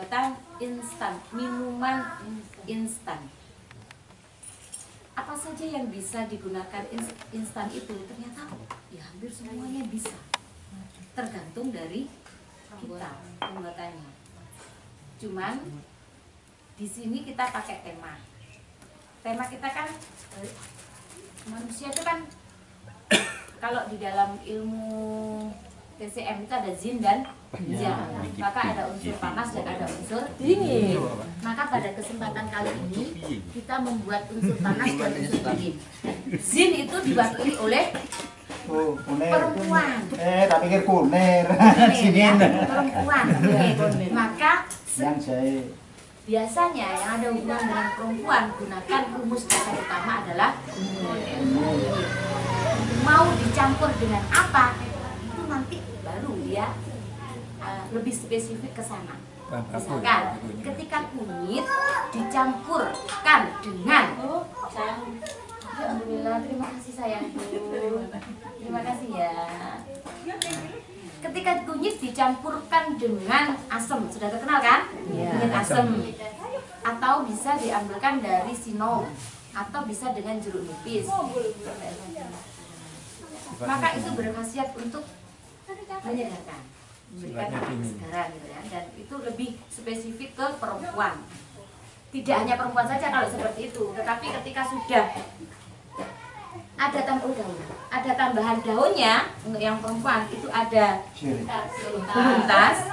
pembuatan instan, minuman instan. Apa saja yang bisa digunakan instan itu? Ternyata ya hampir semuanya bisa. Tergantung dari kita pembuatannya. Cuman di sini kita pakai tema. Tema kita kan manusia itu kan kalau di dalam ilmu TCM itu ada zin dan yang, maka ada unsur panas dan ada unsur dingin. Maka pada kesempatan kali ini kita membuat unsur panas dan unsur dingin. Zin itu diwakili oleh perempuan. Tak pikir kunir. Ya, perempuan. Maka biasanya yang ada hubungan dengan perempuan gunakan rumus dasar utama adalah mau dicampur dengan apa itu nanti baru ya lebih spesifik ke sana. Misalkan ketika kunyit dicampurkan dengan alhamdulillah, terima kasih sayangku, terima kasih ya. Ketika kunyit dicampurkan dengan asam, sudah terkenal kan? Kunyit asam. Atau bisa diambilkan dari sinom, atau bisa dengan jeruk nipis. Maka itu berkhasiat untuk menyegarkan, memberikan kesegaran gitu ya. Dan itu lebih spesifik ke perempuan. Tidak hanya perempuan saja kalau seperti itu, tetapi ketika sudah ada tambahan daunnya untuk yang perempuan itu ada geluntas,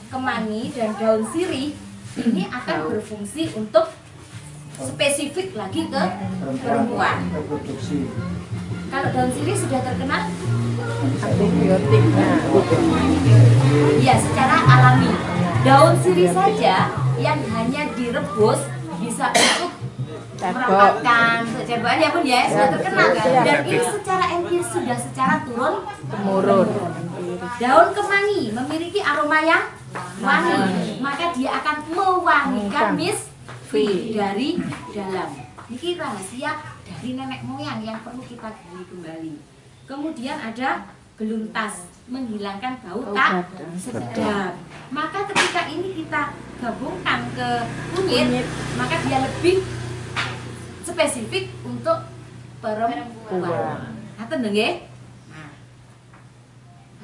kemangi dan daun sirih. Ini akan berfungsi untuk spesifik lagi ke perempuan. Kalau daun sirih sudah terkenal antibiotiknya, ya secara alami. Daun sirih saja yang hanya direbus bisa untuk merapatkan, untuk cairan ya pun ya sudah terkenal. Dan ini secara empiris sudah secara turun-temurun. Daun kemangi memiliki aroma yang wangi, maka dia akan mewangikan misfi dari dalam. Ini rahasia dari nenek moyang yang perlu kita gali kembali. Kemudian ada geluntas, menghilangkan bau tak sedap. Maka ketika ini kita gabungkan ke kunyit, maka dia lebih spesifik untuk perempuan. Ngaten dong nggih? Nah,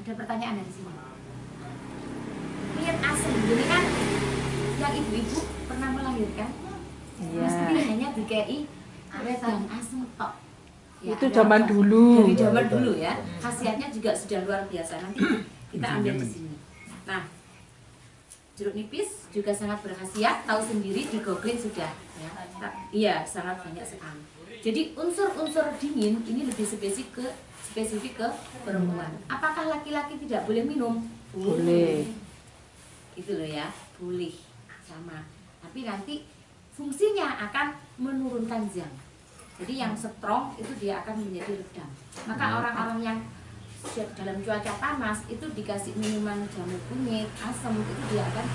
ada pertanyaan dari sini. Kunyit asam ini kan yang ibu-ibu pernah melahirkan, mesti hanya dikei wedang asam tok. Ya, itu zaman dulu. Dari zaman dulu ya. Khasiatnya juga sudah luar biasa. Nanti kita ambil di sini. Nah, jeruk nipis juga sangat berkhasiat. Tahu sendiri di googling sudah. Ya. Iya, sangat banyak sekali. Jadi unsur-unsur dingin ini lebih spesifik ke perempuan. Apakah laki-laki tidak boleh minum? Boleh. Gitu loh ya, boleh sama. Tapi nanti fungsinya akan menurunkan zang. Jadi yang strong itu dia akan menjadi redam. Maka orang-orang yang dalam cuaca panas itu dikasih minuman jamu kunyit, asam, itu dia akan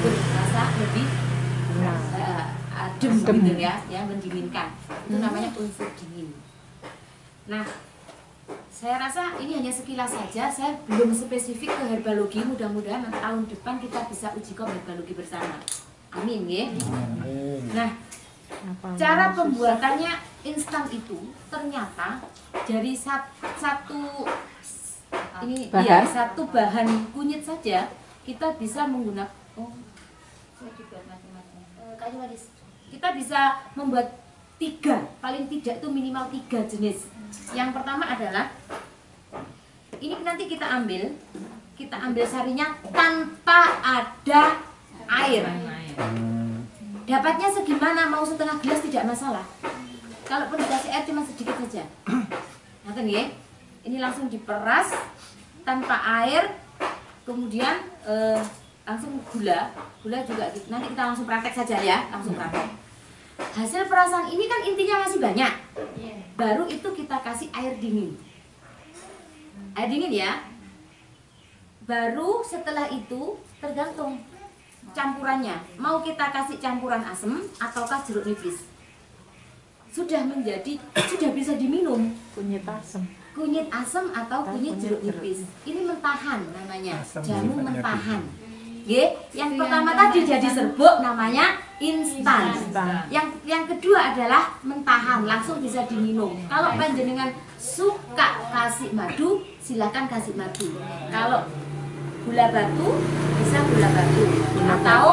berasa lebih adem gitu ya, mendinginkan. Itu namanya unsur dingin. Nah, saya rasa ini hanya sekilas saja. Saya belum spesifik ke herbalogi. Mudah-mudahan tahun depan kita bisa uji kom herbalogi bersama. Amin ya. Nah, cara pembuatannya instan itu ternyata dari satu bahan kunyit saja kita bisa menggunakan kayu manis. Kita bisa membuat paling tidak itu minimal 3 jenis. Yang pertama adalah ini nanti kita ambil sarinya tanpa ada air. Dapatnya segimana, mau setengah gelas tidak masalah. Kalaupun dikasih air cuma sedikit saja. Nanti ya, ini langsung diperas tanpa air, kemudian langsung gula juga. Nanti kita langsung praktek saja ya, langsung praktek. Hasil perasan ini kan intinya masih banyak. Baru itu kita kasih air dingin. Air dingin ya. Baru setelah itu tergantung campurannya. Mau kita kasih campuran asam ataukah jeruk nipis. sudah bisa diminum. Kunyit asam. Kunyit asam atau kunyit jeruk nipis. Ini mentahan namanya, jamu mentahan. Yang pertama tadi jadi serbuk namanya instan. Yang kedua adalah mentahan, langsung bisa diminum. Kalau panjenengan suka kasih madu, silakan kasih madu. Kalau gula batu bisa gula batu atau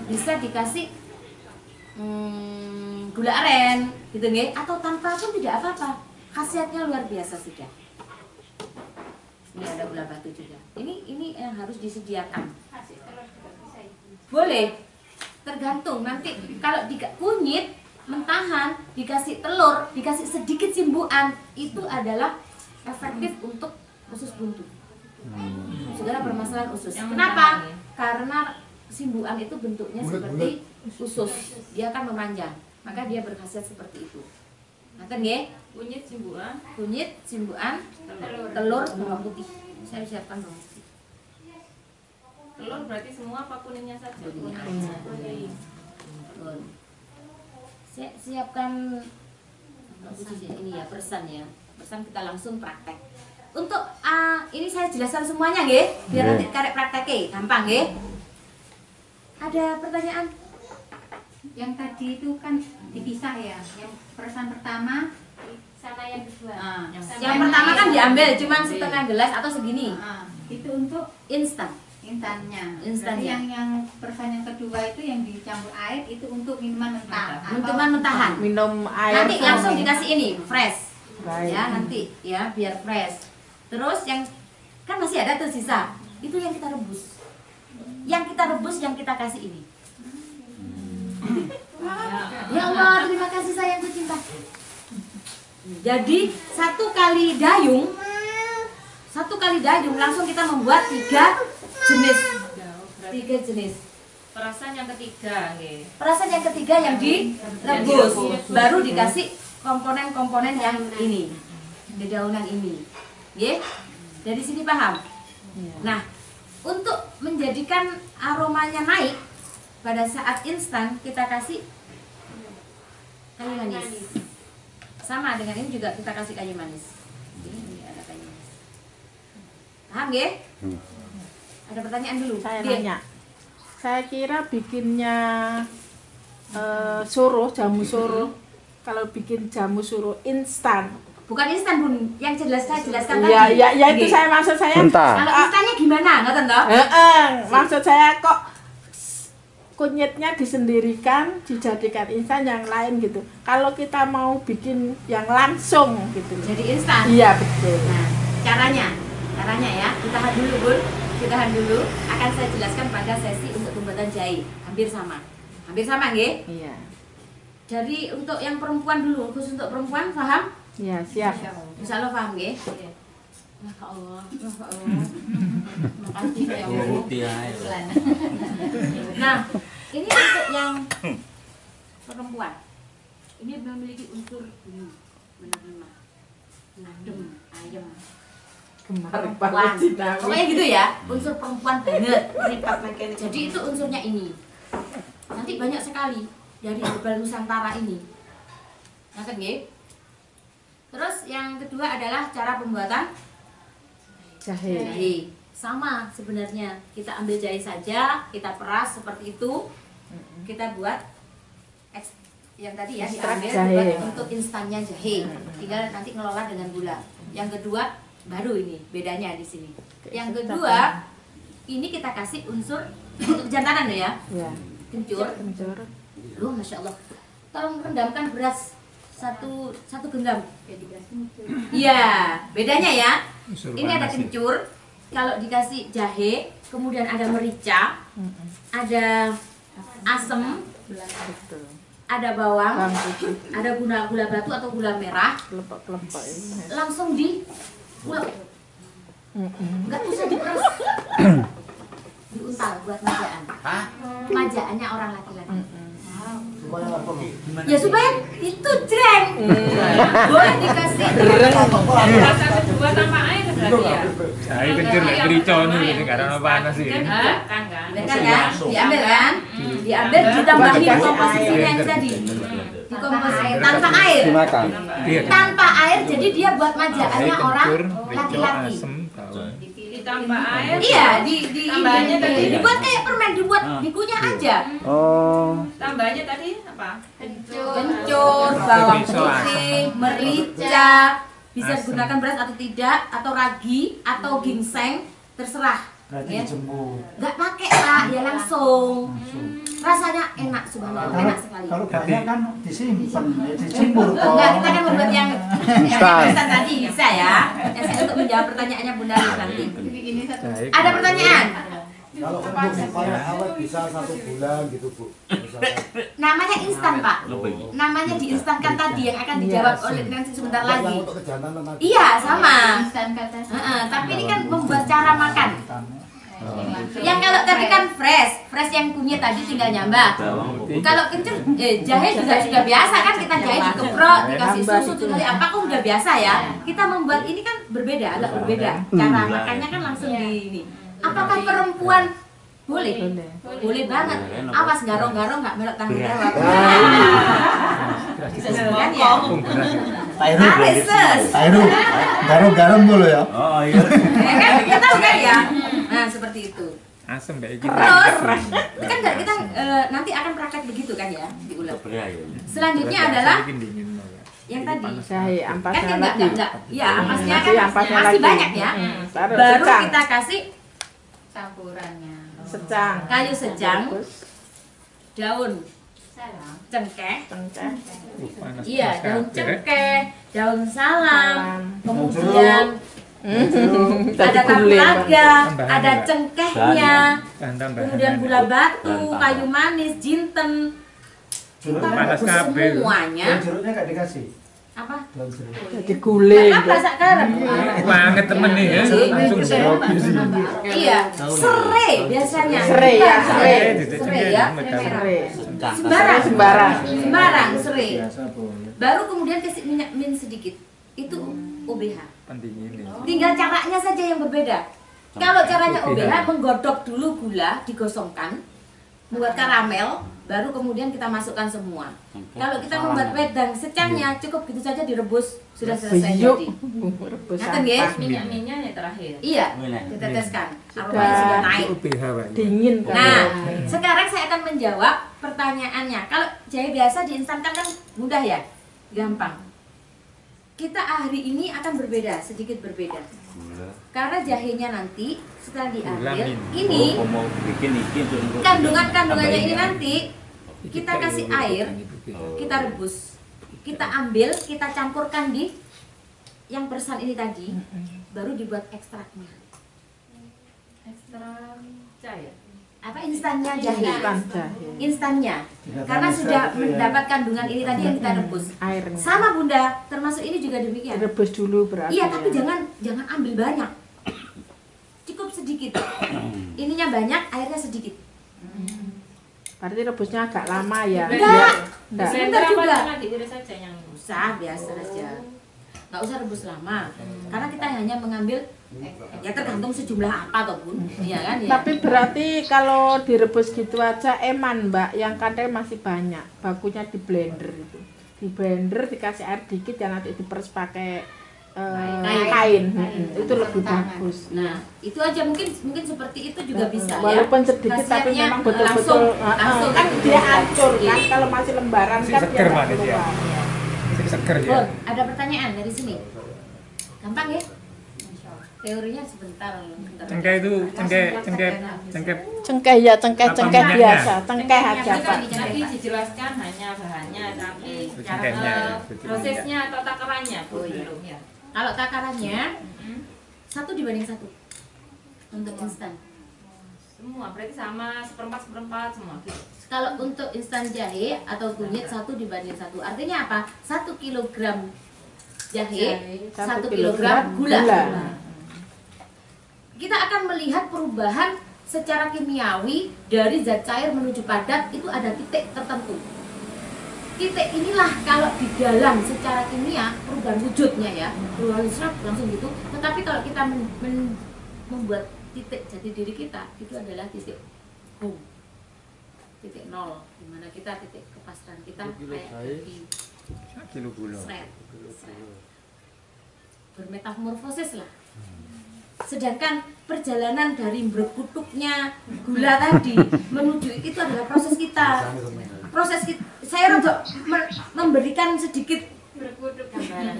bisa dikasih gula aren gitu nggih, atau tanpa pun tidak apa-apa. Khasiatnya luar biasa sudah. Ini ada gula batu juga. Ini yang harus disediakan. Boleh, tergantung nanti kalau kunyit mentahan dikasih telur, dikasih sedikit simbukan, itu adalah efektif untuk usus buntu. Segala permasalahan usus. Kenapa? Karena simbukan itu bentuknya seperti usus, dia akan memanjang, maka dia berkhasiat seperti itu. Nanti nggih? Kunyit simbukan, telur bawang putih. Saya siapkan bawang putih. Telur berarti semua apa kuningnya saja? Kuning aja. Saya siapkan ini ya, persan ya. Persan kita langsung praktek. Untuk ini saya jelaskan semuanya nggih, biar nanti karek prakteknya gampang nggih. Ada pertanyaan? Yang tadi itu kan dipisah ya. Yang persan pertama Sama yang kedua. Yang pertama kan diambil cuman setengah gelas atau segini. Itu untuk Instan. instannya. Instannya. Berarti yang persan yang kedua itu yang dicampur air itu untuk minuman mentah. Minuman mentahan. Minum air. Nanti langsung dikasih ini fresh. Baik. Ya nanti ya biar fresh. Terus yang kan masih ada tersisa, itu yang kita rebus. Yang kita rebus yang kita kasih ini. Ya Allah, terima kasih sayang tercinta. Jadi satu kali dayung langsung kita membuat 3 jenis. Perasan yang ketiga, nggih. Perasan yang ketiga yang direbus, baru dikasih komponen-komponen yang ini, dedaunan ini. Nggih? Dari sini paham? Nah, untuk menjadikan aromanya naik pada saat instan kita kasih kayu manis. Sama dengan ini juga kita kasih kayu manis. Ini ada kayu manis. Paham nggih? Ada pertanyaan dulu? Saya Nggih. nanya. Saya kira bikinnya suruh, jamu suruh. Kalau bikin jamu suruh instan. Bukan instan Bun, yang saya jelaskan Iya, tadi. ya itu Nggih. saya maksud saya. Mentah. Kalau instannya gimana? Ngoten toh? Maksud saya kok kunyitnya disendirikan, dijadikan instan yang lain gitu. Kalau kita mau bikin yang langsung gitu. Jadi instan. Iya, betul. Nah, caranya ya, ditahan dulu Bun, ditahan dulu. Akan saya jelaskan pada sesi untuk pembuatan jahe. Hampir sama nggih? Iya. Jadi untuk yang perempuan dulu, khusus untuk perempuan, paham? Iya, siap. Insya Allah paham nggih? Masya Allah. Makasih ya Allah. Nah, ini untuk yang perempuan. Ini memiliki unsur benar-benar adem, ayam. Perempuan. Pokoknya gitu ya, unsur perempuan banget. Jadi itu unsurnya ini. Nanti banyak sekali dari herbal Nusantara ini. Ngerti nggih? Terus yang kedua adalah cara pembuatan jahe. Sama sebenarnya, kita ambil jahe saja, kita peras seperti itu. Kita buat yang tadi ya diambil buat untuk instannya jahe. Tinggal nanti ngelola dengan gula. Yang kedua baru ini bedanya di sini. Yang kedua ini kita kasih unsur untuk kejantanan ya. Iya. Kencur. Loh, Masya Allah. Tolong rendamkan beras satu genggam. Iya, bedanya ya. Ini ada kencur. Kalau dikasih jahe, kemudian ada merica, ada asam, ada bawang, ada gula batu atau gula merah. Langsung diulek. Enggak usah diperas. Diuntal buat majaan. Majaannya orang laki-laki. Ya supaya itu jreng. Boleh dikasih Rasa kedua tanpa air berarti ya. Jahe kencur nek kricone iki karena panas iki. Kan. Diambil kan? Diambil ditambahin komposisinya yang tadi. dikomposisi tanpa air. Dimakan. Iya. Tanpa air, jadi dia buat majaannya Jahe, orang kencur, rico, laki-laki. asem, bawang. Ditambah air. Iya, Tambahannya tadi. dibuat kayak permen, dibuat dikunyah aja. Oh. Tambahnya tadi apa? Kencur, bawang Riso, putih, merica, bisa Asem. digunakan beras atau tidak, atau ragi, atau ginseng, terserah. Berarti Ya. dijemur. Nggak pakai Pak, ya langsung. Rasanya enak, subhanallah, Kalau enak sekali. kalau banyak kan disimpan, ya dijemur kok. Enggak, kita kan membuat yang Instan. instan tadi bisa ya. Ya, saya untuk menjawab pertanyaannya Bunda Lis nanti. Ini satu. Jahe, Ada kencur. pertanyaan? Kalau untuk supaya awet bisa 1 bulan gitu Bu. Misalkan. Namanya instan Pak. Namanya diinstankan tadi yang akan dijawab oleh Nancy sebentar Buat lagi. yang untuk kejantan tadi. Iya, sama. Instan kata Heeh, tapi ini kan membuat cara makan. Yang kalau tadi kan fresh yang kunyit tadi tinggal nyambah. Kalau kencur, jahe juga sudah biasa kan, kita jahe dikeprok, dikasih susu, dikasih apa kok udah biasa ya. Kita membuat ini kan berbeda, agak berbeda. Cara makannya kan langsung di ini. Apakah perempuan boleh? Boleh banget. Awas garong-garong nggak melok tanggung jawab. Bisa kan ya? Tairu Arises. Tairu. Garam-garam dulu ya. Oh iya. Ya kan kita tahu kan ya. Nah seperti itu. Asem kayak gitu. Terus kan nggak kita nanti akan praktek begitu kan ya diulang. Selanjutnya adalah Bikin dingin, Mbak. yang tadi. Jahe ampasnya Kan lagi. enggak. Ya ampasnya kan Masih ampasnya masih lagi. banyak ya. Taruh Baru secang. kita kasih campurannya. Secang. kayu secang, Terus daun Salam. cengkeh. cengkeh. Panas, Iya, panas daun kabeh. cengkeh, daun salam, Salam. kemudian Tadi ada gulai, Bang. kapulaga, Tambahan ada juga. cengkehnya, Bahan-tambahan. kemudian gula batu, kayu manis, jinten, Jeruknya Panas kabeh. semuanya. daun jeruknya nggak dikasih. Apa? Daun jeruk. Jadi guling. Kan masak garam. Banget temen nih ya. Langsung Iya, serai biasanya. Serai ya, serai. Serai ya. Serai. Sembarang. Sembarang. Sembarang serai. Biasa Bu. Baru kemudian kasih minyak min sedikit. Itu OBH. penting ini. Tinggal caranya saja yang berbeda. Kalau caranya OBH menggodok dulu gula, digosongkan, membuat karamel, baru kemudian kita masukkan semua. Kalau kita membuat wedang secangnya cukup gitu saja direbus, sudah selesai Beyuk. jadi. Rebus Ngaten nggih? sampah. Minyak-minyaknya yang terakhir. Iya, diteteskan. Sudah. Aromanya sudah naik. UPH, Pak. Dingin kan. Nah, sekarang saya akan menjawab pertanyaannya. Kalau jahe biasa diinstankan kan mudah ya? Gampang. Kita hari ini akan berbeda, sedikit berbeda. Karena jahenya nanti setelah diambil, ini mau bikin kandungannya ini nanti kita kasih air, kita rebus, kita ambil, kita campurkan di yang persan ini tadi, baru dibuat ekstraknya. Ekstra cair. Apa instannya jahe? Instan jahe. Instannya, karena sudah mendapat kandungan ini tadi yang kita rebus. Airnya. Sama Bunda, termasuk ini juga demikian. Direbus dulu berarti. Iya, tapi ya. jangan ambil banyak. Cukup sedikit. Ininya banyak, airnya sedikit. Berarti rebusnya agak lama ya. Enggak. Enggak. Sebentar apa juga. cuma diiris saja yang Usah biasa aja. Nggak usah rebus lama. Karena kita hanya mengambil ya tergantung sejumlah apa ataupun. Iya kan ya. Tapi berarti kalau direbus gitu aja eman Mbak, yang kadang masih banyak. Bakunya di blender itu. Di blender dikasih air dikit ya nanti diperes pakai kain. Itu lebih bagus. Nah, itu aja mungkin seperti itu juga bisa ya. Walaupun sedikit tapi Khasiatnya memang betul-betul langsung kan dia hancur kan kalau masih lembaran Masih kan seger dia nggak manis ya. keluar. Masih seger ya. Bon, ada pertanyaan dari sini. Gampang ya? Teorinya sebentar. Cengkeh itu cengkeh Cengkeh ya, cengkeh Apa minyaknya? biasa, cengkeh aja Itu Pak. kan Tadi dijelaskan hanya bahannya, tapi Cengkehnya, cara betul. prosesnya atau takarannya Bu, Oh, iya. belum ya. Kalau takarannya 1:1 untuk instan. Semua berarti sama seperempat semua gitu. Kalau untuk instan jahe atau kunyit 1:1. Artinya apa? 1 kilogram jahe, 1 kilogram gula. Kita akan melihat perubahan secara kimiawi dari zat cair menuju padat itu ada titik tertentu. Titik inilah kalau di dalam secara kimia perubahan wujudnya ya, perubahan serap langsung gitu. Tetapi kalau kita membuat titik jati diri kita itu adalah titik boom. titik nol, dimana kita titik kepasrahan kita kayak di Kilo gula. seret. Bermetamorfosis lah. Sedangkan perjalanan dari berkutuknya gula tadi menuju itu adalah proses kita. Saya rada memberikan sedikit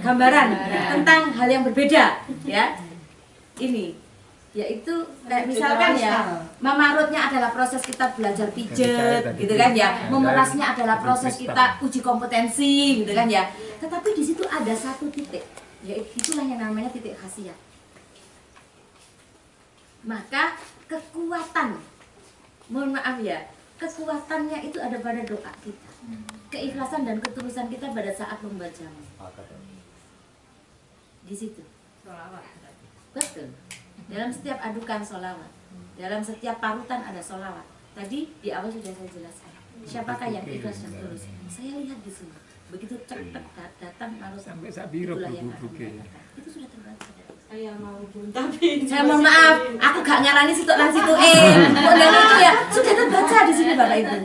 gambaran tentang hal yang berbeda ya. Ini yaitu kayak misalkan ya, memarutnya adalah proses kita belajar pijet gitu kan ya, memerasnya adalah proses kita uji kompetensi gitu kan ya. Tetapi di situ ada satu titik, yaitu itulah yang namanya titik khasiat. Maka kekuatan, mohon maaf ya, kekuatannya itu ada pada doa kita, keikhlasan dan ketulusan kita pada saat membacanya. Di situ. Betul. Dalam setiap adukan sholawat, dalam setiap parutan ada sholawat. Tadi di awal sudah saya jelaskan. Siapakah yang ikhlas dan tulus? Saya lihat di sini. Begitu cepat datang lalu Sampai sabiro itulah yang akan buke. mendapatkan. Itu sudah terbaca. Saya mau tapi Saya mohon maaf, aku gak nyarani situ lan situ model itu ya sudah terbaca di sini Bapak Ibu.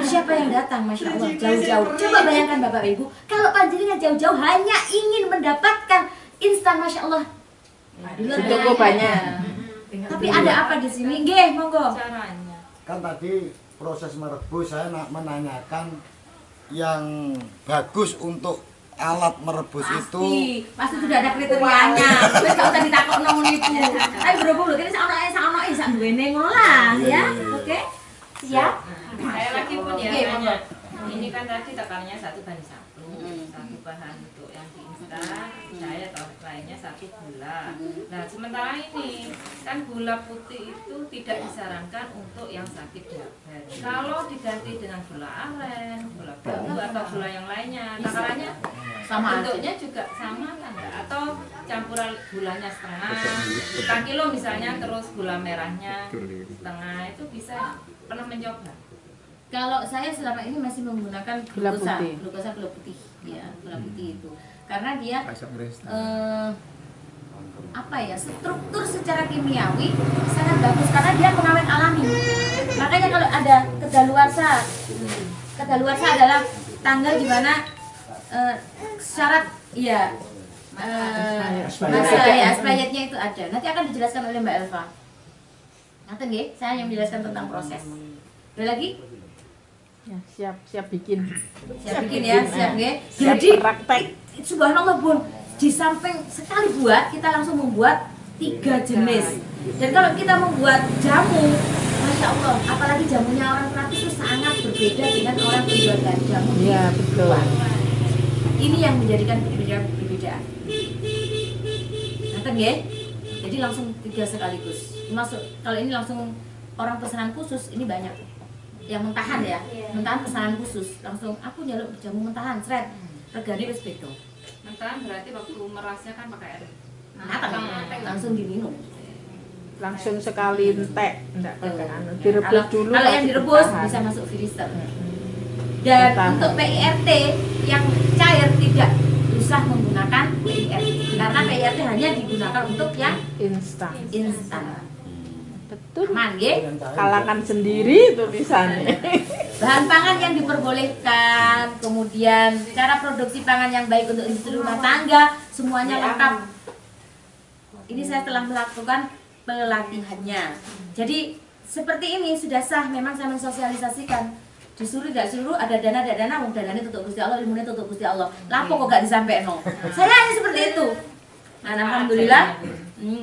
Siapa yang datang, masya Allah, jauh-jauh. Coba bayangkan Bapak Ibu, kalau panjenengan jauh-jauh hanya ingin mendapatkan instan, masya Allah. Di luar Cukup banyak. Tapi ada apa di sini? Nggih, monggo. caranya. Kan tadi proses merebus saya menanyakan yang bagus untuk alat merebus itu Pasti sudah ada kriterianya. Wis gak usah ditakokno ngono iku. Tapi berhubung lho kene sak ono sak duwene ngono lah ya. Oke. Siap. Saya lagi pun ya Oke, nanya. Ini kan tadi takarannya 1:1. Satu bahan untuk yang diinstan, saya atau lainnya 1 gula. Nah, sementara ini kan gula putih itu tidak disarankan untuk yang sakit diabetes. Kalau diganti dengan gula aren, gula batu atau gula yang lainnya, takarannya Sama bentuknya juga sama kan Mbak? Atau campuran gulanya setengah, kilo misalnya, terus gula merahnya setengah, itu bisa pernah mencoba? Kalau saya selama ini masih menggunakan Gula putih. glukosa gula putih, ya gula putih itu, karena dia Asam restan. apa ya, struktur secara kimiawi sangat bagus karena dia pengawet alami. Makanya kalau ada kedaluarsa adalah tanggal di mana syarat ya masa ya expirednya itu ada. Nanti akan dijelaskan oleh Mbak Elva. Nanti nggih, saya hanya menjelaskan tentang proses. Ada lagi? Ya, siap bikin. Siap bikin ya, siap nggih. Siap Jadi praktek. subhanallah Bun, di samping sekali buat, kita langsung membuat 3 jenis. Dan kalau kita membuat jamu, masya Allah, apalagi jamunya orang terapis itu sangat berbeda dengan orang penjual jamu. Iya, betul. Ini yang menjadikan perbedaan. Nanti nggih. Jadi langsung 3 sekaligus. Masuk kalau ini langsung orang pesanan khusus, ini banyak. Yang mentahan ya, mentahan pesanan khusus. Langsung aku nyaluk jamu mentahan, seret. Regane wis beda. Mentahan berarti waktu merasnya kan pakai air. Langsung diminum. Langsung sekali entek, enggak pakai anu. Direbus dulu. Kalau yang masih direbus bertahan. bisa masuk freezer. Dan Bertahan. untuk PIRT yang cair tidak usah menggunakan PIRT karena PIRT hanya digunakan untuk yang instan. instan. Betul. Aman nggih? Kalahkan sendiri tulisannya. Bahan pangan yang diperbolehkan, kemudian cara produksi pangan yang baik untuk industri rumah tangga, semuanya lengkap. Ini saya telah melakukan pelatihannya. Jadi seperti ini sudah sah, memang saya mensosialisasikan. Disuruh tidak suruh ada dana, wong dananya tutup Gusti Allah, ilmunya tutup Gusti Allah. Lapo kok gak disampaikan? Saya hanya seperti itu. Nah, alhamdulillah.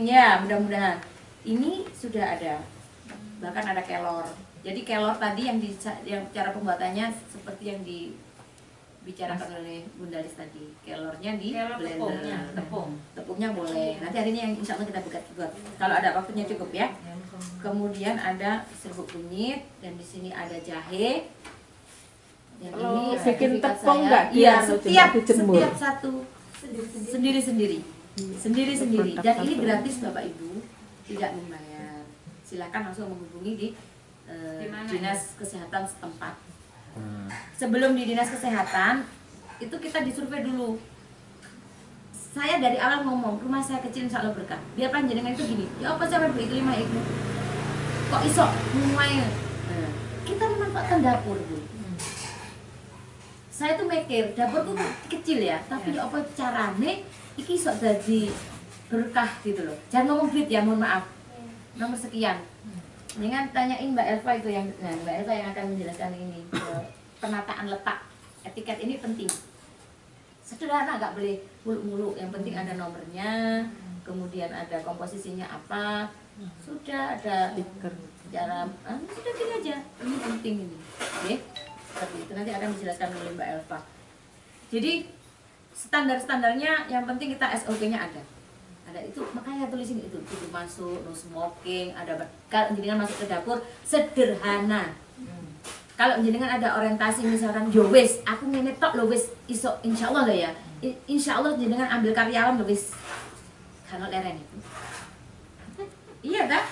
Ya, mudah-mudahan. Ini sudah ada. Bahkan ada kelor. Jadi kelor tadi yang cara pembuatannya seperti yang dibicarakan oleh Bunda Lis tadi. Kelornya di Kelor blender. tepung. Tepungnya boleh. Nanti hari ini yang insya Allah kita buat. Kalau ada waktunya cukup ya. Kemudian ada serbuk kunyit dan di sini ada jahe. Yang ini Bikin sertifikat tepung saya. nggak Iya, dia dijemur? setiap satu sendiri-sendiri. Sendiri-sendiri. Dan ini gratis Bapak Ibu, tidak membayar. Silakan langsung menghubungi di dinas kesehatan setempat. Sebelum di dinas kesehatan itu kita disurvei dulu. Saya dari awal ngomong rumah saya kecil insya Allah berkah. Biar panjenengan itu gini. Ya apa saya beli 5 ibu? Kok iso mulai? kita memanfaatkan dapur Bu. Saya tuh mikir dapur tuh kecil ya, tapi apa carane iki iso dadi berkah gitu loh. Jangan ngomong duit ya, mohon maaf. Nomor sekian. Jangan tanyain Mbak Elva itu yang Mbak Elva yang akan menjelaskan ini. Penataan letak etiket ini penting. Sederhana, nggak boleh muluk-muluk. Yang penting ada nomornya, kemudian ada komposisinya apa, sudah ada cara, sudah gini aja. Ini penting ini, oke? Seperti itu nanti akan dijelaskan oleh Mbak Elva. Jadi standar-standarnya yang penting kita SOP-nya ada itu, makanya tulisin itu masuk, no smoking, ada kalau jenengan masuk ke dapur sederhana. Kalau jenengan ada orientasi misalkan yo wis aku ngene tok lho wis iso insyaallah lho ya. Insyaallah jenengan ambil karyawan lho wis. Kalau leren itu. Iya tak?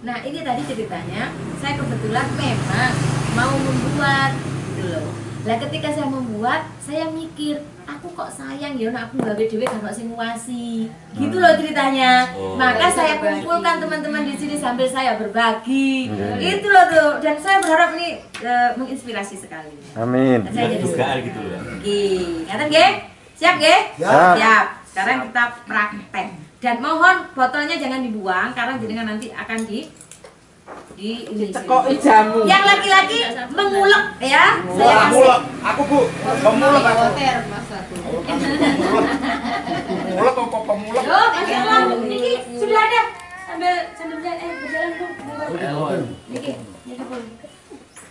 Nah, ini tadi ceritanya saya kebetulan memang mau membuat gitu loh. Lah ketika saya membuat, saya mikir, aku kok sayang ya nek aku gawe dhewe kan kok sing nguasi. Gitu loh ceritanya. Maka saya kumpulkan teman-teman di sini sambil saya berbagi. Itu loh tuh. Dan saya berharap ini menginspirasi sekali. Amin. Saya jadi Dugaan gitu ya. Oke, ngaten nggih? Siap nggih? Siap. Sekarang kita praktek. Dan mohon botolnya jangan dibuang karena jenengan nanti akan di ini Cekoki jamu. yang laki-laki mengulek ya. Saya kasih. Mulek. Aku Bu, pemulek aku. Mulek kok pemulek. Loh, Niki sudah ada. Sambil berjalan dulu. Niki.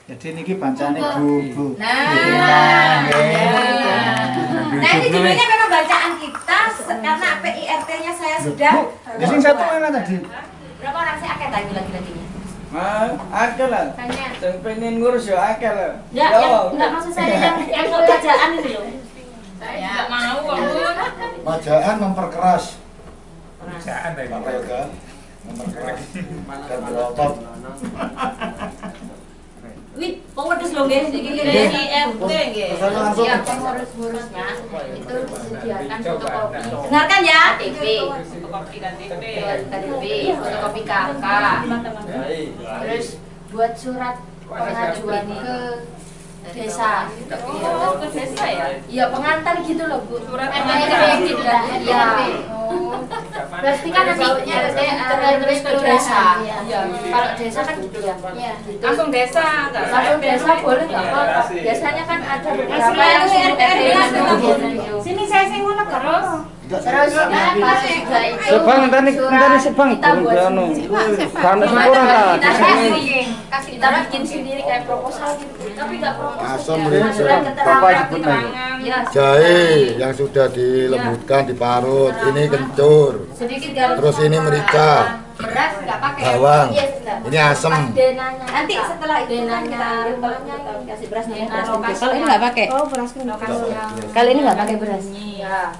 Jadi niki bancane Bu. Nah, ini judulnya memang bacaan kita karena PIRT-nya saya sudah. Ya sing satu mana tadi? Berapa orang saya akeh tadi lagi-laginya? Akeh lah. Tanya. Sing pengen ngurus ya akeh lah. Ya, yang enggak maksud saya yang kerjaan ini loh. Saya nggak mau Bun. Pajaan memperkeras. Kerjaan tadi. Pak Yoga. Memperkeras. Dan berotot. Wih, pedes loh guys, ini PIRT nggih. Pesannya langsung. ya pengurus-ngurusnya itu disediakan fotokopi. Dengarkan ya, KTP, Fotokopi KTP. fotokopi KK. Terus buat surat pengajuan ke desa. Oh, ke desa ya? Iya, pengantar gitu loh, Bu. Surat kayak gitu kan. Iya. Berarti kan nanti terus ke desa. Iya. Kalau desa kan gitu ya. Gitu. Langsung desa enggak? Langsung desa boleh nggak apa-apa. Biasanya kan ada beberapa yang Sini saya sing ngono terus. terus pas juga itu Sebang, entah sebang. kita buat Anu. sendiri. Karena sempurna Kita kan. kasih kita bikin sendiri kayak proposal gitu. Tapi nggak proposal. Asam ya. merica. Surat Bapak keterangan sebut keterangan. Ya. Jahe yang sudah dilembutkan, diparut. Ini kencur. Sedikit garam. Terus ini merica. Beras nggak pakai. Bawang. Iya, sebentar. Ini asem. Pas denanya. Nanti setelah itu kan kita ambil kasih berasnya. Kalau ini nggak pakai. Oh, beras kalau ini nggak pakai beras. Iya.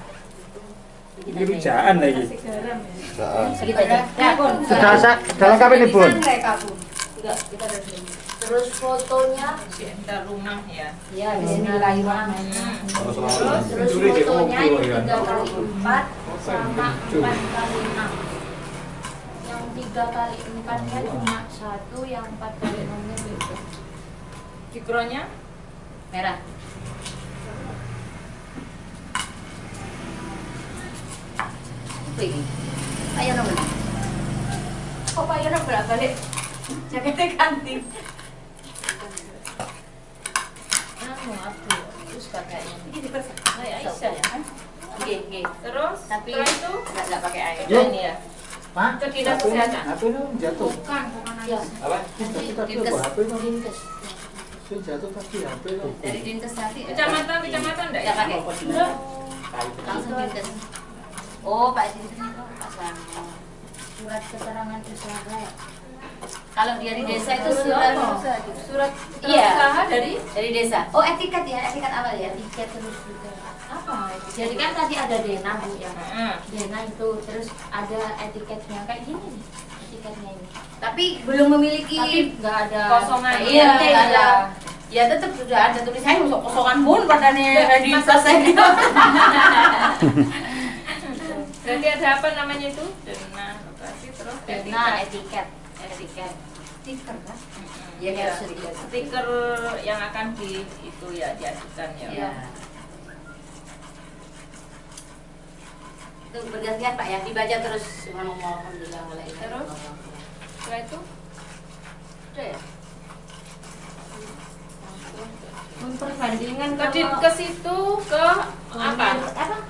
Ini kerjaan lagi. Segitu aja. Ya, Bun. Sudah lengkap ini, Bun. Enggak, kita ada sini. Terus fotonya Sekitar rumah ya. ya bismillahirrahmanirrahim. Terus fotonya yang 3x4 sama 4x6. Yang 3x4-nya cuma satu, yang 4x6-nya beda. Dikronya Merah. Apa ini? Pak Yono mana? Kok Pak Yono bolak-balik? Jaketnya ganti. Anu, aku terus kayaknya. Ini dipersen. Kayak Aisyah ya. Oke, oke. Terus Tapi setelah itu nggak pakai air. ini ya. Pak, Ke dinas kesehatan. HP ini jatuh. Bukan Apa? ya. Dinkes. Dinkes. Sing jatuh tadi HP lo. Dari dinkes tadi. Kecamatan enggak ya? Nggak pakai. Langsung dinkes. Oh, Pak Dinkes itu pasang surat keterangan usaha ya. Kalau dari desa itu surat Usaha dari dari desa. Oh, etiket ya, etiket awal ya. Etiket terus juga. Apa? Jadi kan tadi ada dena Bu ya. Dena itu terus ada etiketnya kayak gini nih. Etiketnya ini. Tapi belum memiliki nggak ada kosongan. Iya, nggak ada. Ya tetap sudah ada tulisannya usah kosongan pun padanya di selesai gitu. Berarti ada apa namanya itu? Dena, lokasi terus Dena etiket. stiker kan? Ya, Ya, stiker. stiker yang akan itu ya diajukan ya. Ya. Itu bergantian Pak ya, dibaca terus alhamdulillah mulai. Terus? Setelah itu udah ya. Perbandingan Ke situ ke apa?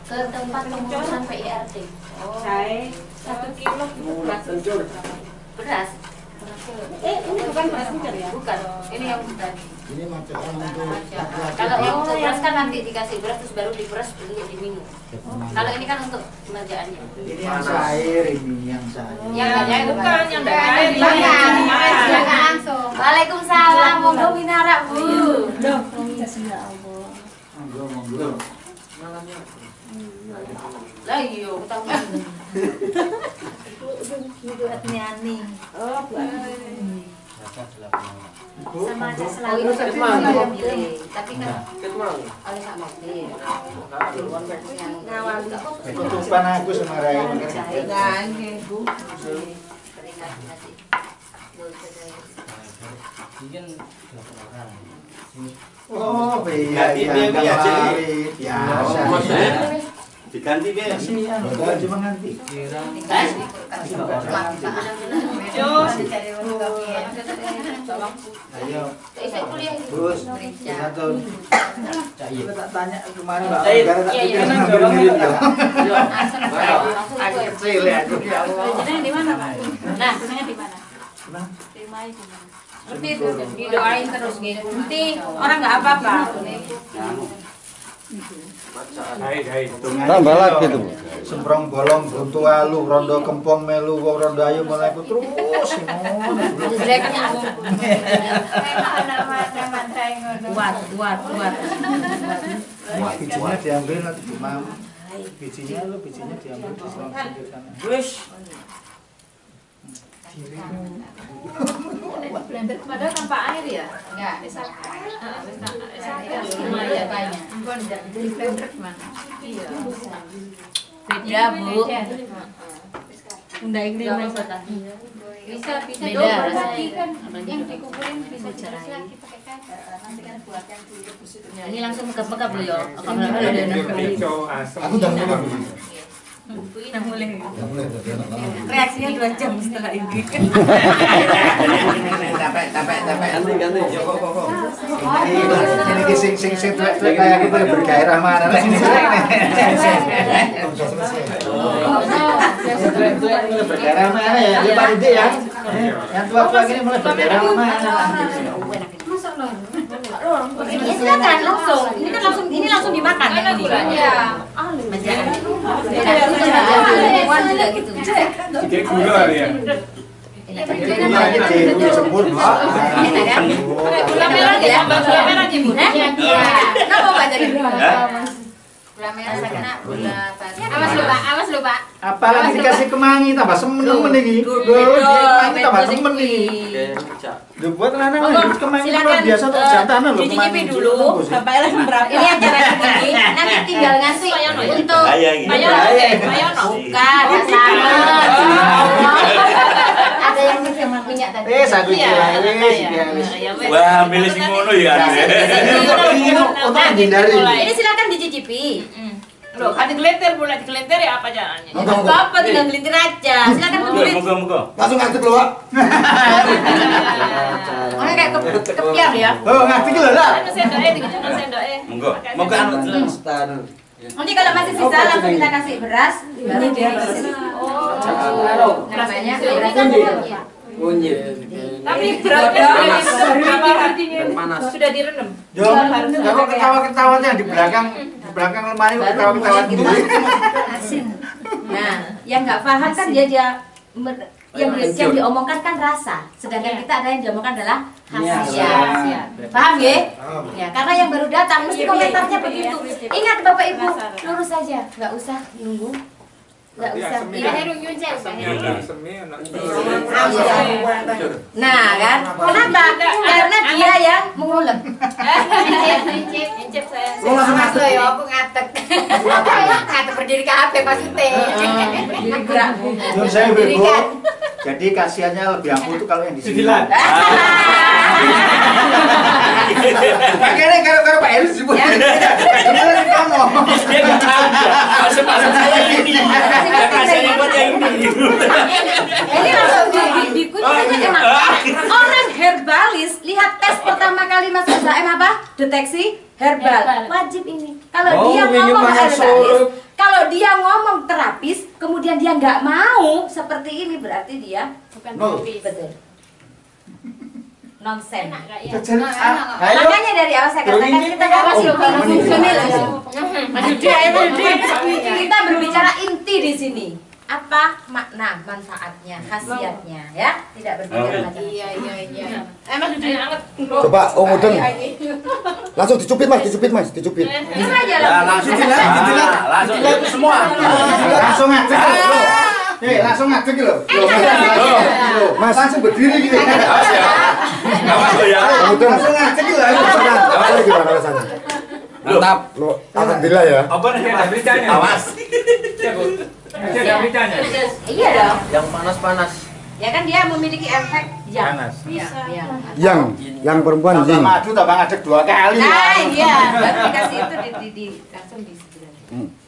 Ke tempat pengurusan PIRT. Oh, 1 kilo beras. Ini bukan beras muncul ya? Bukan. Ini yang bukan. Ini macetan untuk laki-laki. Kalau yang beras kan nanti dikasih beras terus baru diperas untuk diminum. Kalau ini kan untuk pemanjaannya. Ini yang cair, ini yang cair. Yang enggak Bukan yang dari Jangan langsung. Waalaikumsalam, monggo minara Bu. Monggo. Lah iya, ketahuan. Sama aja selalu yang pilih. Tapi kan oleh sak mobil. Ngawal Tutupan aku semarahin. Nah, ini Bu. Oh, iya. Biasa. Diganti biar. Bukan cuma ganti. Ayo. Bus. Satu. Kita tak tanya kemarin Mbak. Gara tak pikir ngambil duit ya. Aku kecil ya. Di mana, Pak? Nah, di mana? Terima di mana? Seperti itu, didoain terus gitu. Nanti orang nggak apa-apa. Tambah lagi tuh. Sembrong bolong buntu alu rondo kempong melu wong rondo ayu mulai terus ngono. Buat. Wah, bijinya diambil nanti dimam. Bijinya diambil di selang pinggir sana. Wis. Blender padahal tanpa air ya? Enggak. Lumayan banyak. Jadi blender gimana? Iya. Beda, Bu. Undang ini bisa Beda lagi kan yang dikumpulin bisa dicerai lagi pakai kaca. Nanti kan buat yang direbus itu. ini langsung megap-megap loh ya. Aku udah mulai. Udah mulai. Mulai dari anak lama. Reaksinya 2 jam setelah ini. Ganti. Ini sing tuwek kayak gitu bergairah mana sini. Tuwek mulai bergairah mana ya? Dia Pak Ide ya. Yang tua-tua gini mulai bergairah mana? Ini silakan langsung. Ini langsung dimakan. Mana gulanya? Semua juga gitu. Tiga gula ya. Disebut Pak. Gula merah ya? Gula merah aja Bu. Kenapa Pak jadi gula merah sakena gula batu. Awas lho Pak. Apalagi dikasih kemangi tambah semen iki. Kemangi tambah semen iki. Lho buat lanang kemangi luar biasa tuh jantanan lho. Dicicipi dulu. Sampai lah berapa? Ini yang cara ini nanti tinggal ngasih untuk Mayono. bukan sama. Ada yang minyak tadi. Satu kilo Wah, milih sing ngono ya. Ini untuk menghindari. Ini silakan dicicipi. Loh, kan digelintir mulai digelintir ya apa jalannya? Apa tinggal gelintir aja. Silakan kulit. Moga-moga. Langsung ngadep loh, Pak. Orang kayak kepiar ya. Oh, ngerti lho lah. Anu sendoke dikecilkan sendoke. Monggo. Moga Nanti kalau masih sisa langsung kita kasih beras, baru dia Oh. namanya beras. Tapi berasnya apa artinya? Sudah direndam. Yo, kalau ketawa-ketawa yang di belakang lemari ketawa-ketawa dulu. Nah, yang nggak paham kan dia yang diomongkan kan rasa, sedangkan kita ada yang diomongkan adalah khasiat. Paham ya? Ya, karena yang baru datang mesti komentarnya begitu. Ingat Bapak Ibu, lurus saja, nggak usah nunggu. Nggak usah. Nah, kan? Kenapa? Karena dia yang mengulek. Incip saya. Masuk ya, aku ngatek. Ngatek berdiri ke HP maksudnya. Berdiri gerak. Terus saya bebo. Jadi kasihannya lebih ampuh itu kalau yang di sini. Makanya kalau Pak Heru disebut. Dia nggak tahu. Masuk saya ini. Rasanya buat yang ini. Ini langsung dikunci emang. Orang herbalis lihat tes pertama kali masuk SHM apa? Deteksi herbal. Wajib ini. Kalau dia ngomong herbalis, kalau dia ngomong terapis, kemudian dia nggak mau seperti ini, berarti dia bukan terapis. Betul. Nonsen. Makanya dari awal saya katakan kita masih kita berbicara inti di sini. Apa makna, manfaatnya, khasiatnya, ya? Tidak berbicara macam-macam. Iya. Mas Dudi anget. Coba Om Udeng. Langsung dicupit Mas, dicupit. Ini aja Langsung itu semua. Langsung aja. Langsung aja gitu loh. Mas langsung berdiri gitu. Awas ya. Awas lo ya. Om Udeng. Langsung aja gitu. Rasanya gimana rasanya? Mantap. Loh, alhamdulillah ya. Apa nih beritanya? Awas. Ada beritanya. Iya dong. Yang panas-panas. Ya kan dia memiliki efek yang Panas. Yang perempuan Tambah Ying. maju tambah ngadeg 2 kali. Nah, iya. Baru dikasih itu langsung di sebelah.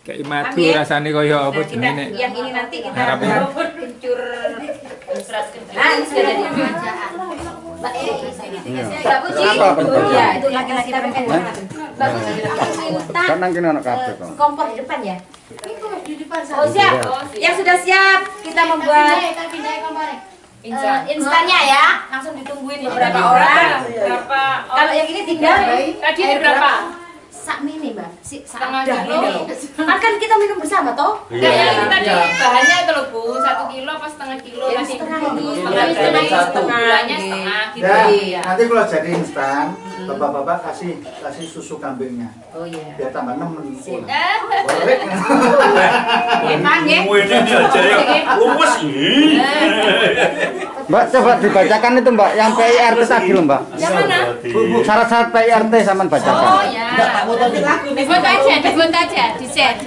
Kayak madu rasanya kaya apa Nah, kita jenenge. yang ini nanti kita Harapnya. buat kencur. Nah, ini sudah jadi kerjaan. Mbak Mbak Puji. Iya, itu laki-laki kita pakai. Mbak Puji, instan. Kan nang kene ana kabeh kok. Kompor di depan ya. Oh siap. Yang sudah siap kita membuat instannya ya. Langsung ditungguin beberapa orang. Berapa? Kalau yang ini tinggal Tadi ini berapa? sak mini Mbak. Setengah Sak kilo. Kan kita minum bersama toh? Enggak, yang tadi bahannya itu loh Bu, 1 kilo apa setengah kilo Ya, tadi? setengah ini. Setengah Satu. gulanya setengah gitu. Ya, nanti kalau jadi instan, bapak-bapak kasih susu kambingnya. Oh iya. Biar tambah nemen. Sip. Boleh. Emang ya? Ini aja ya. Luwes ini. Mbak, coba dibacakan itu Mbak, yang PIRT tadi loh Mbak. Yang mana? Syarat-syarat PIRT sama bacakan. Oh ya. Dibuat aja, di-share.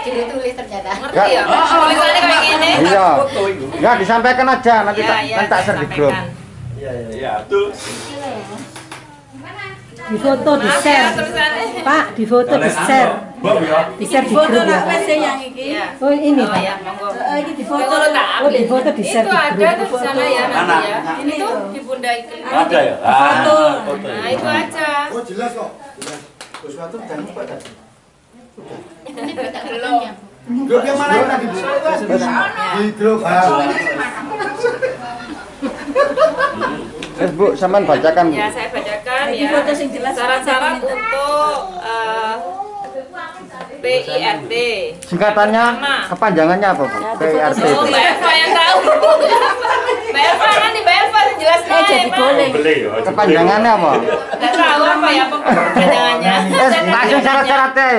Ditulis ternyata. Ngerti ya? Tulisannya kayak gini. Iya. Enggak disampaikan aja nanti tak share di grup. Ya, tuh. Di foto, di share. Pak, di foto, di share. Di share di grup ya. Oh ini Pak. Ini di foto. Oh di foto, di share Itu di ada grup. tuh di sana ya nanti ya. Mana? Ini tuh di Bunda Iklim. Ada ya? Foto. Foto. Nah, itu aja. Oh jelas kok. Sesuatu jangan lupa tadi. Belum. Grup yang mana tadi? Di grup. Terus Bu, sampean bacakan Bu. Ya, saya bacakan ya. Syarat-syarat untuk PIRT. Singkatannya, kepanjangannya apa Bu? PIRT. Oh, Mbak Eva yang tahu. Mbak Eva kan di Mbak Eva jelasnya. Beli ya. Kepanjangannya apa? Enggak tahu apa ya kepanjangannya. Langsung syarat-syaratnya.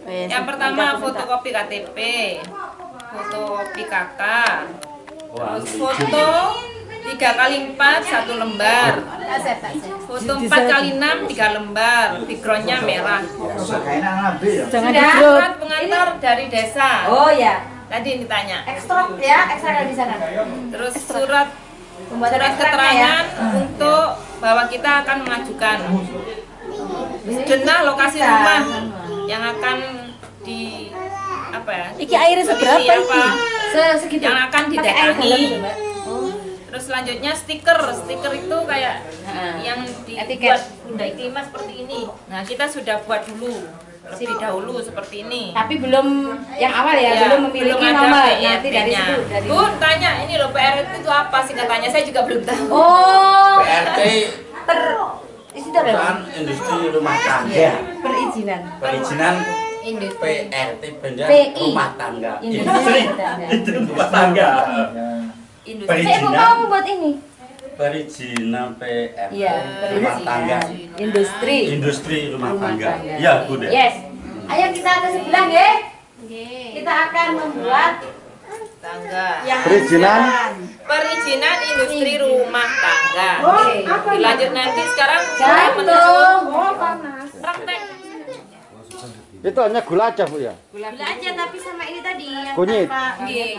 Yang pertama fotokopi KTP, fotokopi KK, terus foto 3x4 1 lembar, foto 4x6 3 lembar, backgroundnya merah. Jangan di Sudah grup. surat pengantar dari desa. Oh ya. Tadi yang ditanya. Ekstrak ya, ekstrak di sana. Terus surat Pembuatan ekstraknya ya. keterangan untuk bahwa kita akan mengajukan jenah lokasi rumah yang akan di apa ya? Iki airnya seberapa Ini iki? Segitu. yang akan Pakai air didatangi. dalam itu, Mbak. Terus selanjutnya stiker itu kayak yang Etiket. dibuat Bunda Iklimah seperti ini. Nah kita sudah buat dulu lebih dahulu seperti ini. Tapi belum yang awal ya, Ya, belum memiliki belum ada nomor. PIRT-nya. Nanti dari situ dari. Bun tanya ini loh PRT itu apa sih katanya? Saya juga belum tahu. Oh, PRT itu ada kan industri rumah tangga. perizinan. Perizinan Industri. PRT benda PI. rumah tangga. Industri. Itu rumah tangga. Industri. Saya ibu mau membuat ini. Perizinan PRT Iya, rumah tangga. Industri. Industri rumah tangga. tangga. Iya, Bunda. Yes. Ayo kita ke sebelah ya. Kita akan membuat Tangga. yang Perizinan industri rumah tangga. Oke. Dilanjut nanti sekarang Jantung. praktek. Itu hanya gula aja Bu ya? Gula aja tapi sama ini tadi yang Kunyit.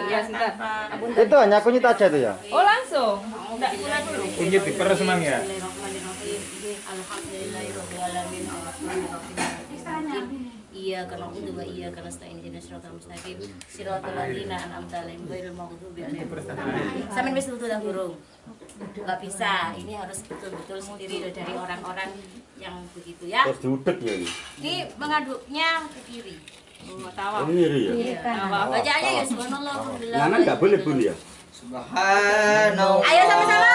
Ya sebentar. Itu hanya kunyit aja itu ya? Oh langsung. Enggak gula dulu. Kunyit diperes mang ya. Iya karena itu wa iya karena stain jenis siratal mustaqim siratal ladzina an'amta alaihim ghairil maghdubi alaihim. Sampeyan wis tutur dah burung. Enggak bisa, ini harus betul-betul sendiri dari orang-orang yang begitu ya. Terus diudek ya ini? Ini mengaduknya ke kiri. Ini ngiri ya? Iya. Baca aja ya subhanallah alhamdulillah. Nganan nggak boleh Bun ya? Subhanallah. Ayo sama-sama.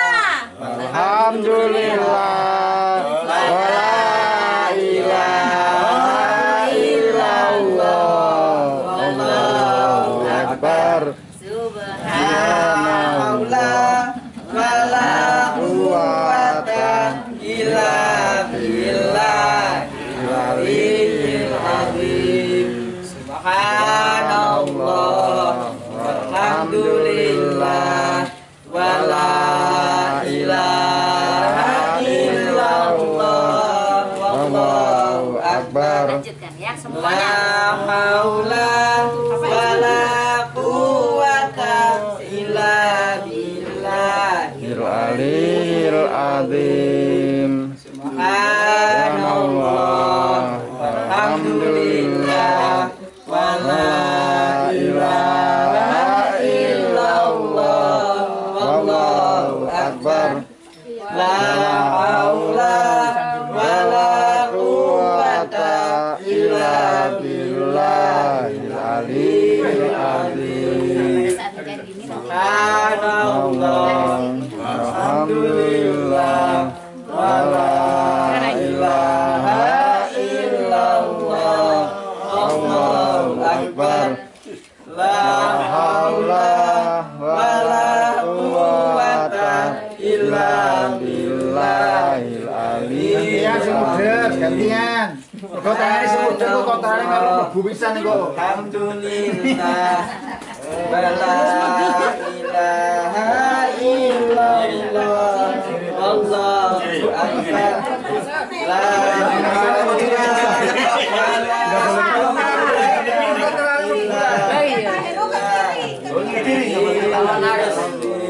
Alhamdulillah. Wala ilaha illallah. Allahu akbar. Subhanallah. Wala quwwata illa billah. Aliyil azim. Subhanallah. Alhamdulillah. Wala ilaha illallah. Wallahu akbar. Lanjutkan ya semuanya. La haula wala quwwata illa billahil Aliyil azim. Subhanallah. Alhamdulillah. Wala ilaha illallah. Wallahu akbar. La haula wala quwwata illa billahil aliyyil azim. Subhanallah. Alhamdulillah. Wala ilaha illallah. Allahu akbar. La haula wala quwwata illa billahil aliyyil azim. Gantian. Kok tangane semudel kok kontane karo mlebu pisan kok. Alhamdulillah. Wala ilaha illallah. Allahu akbar. La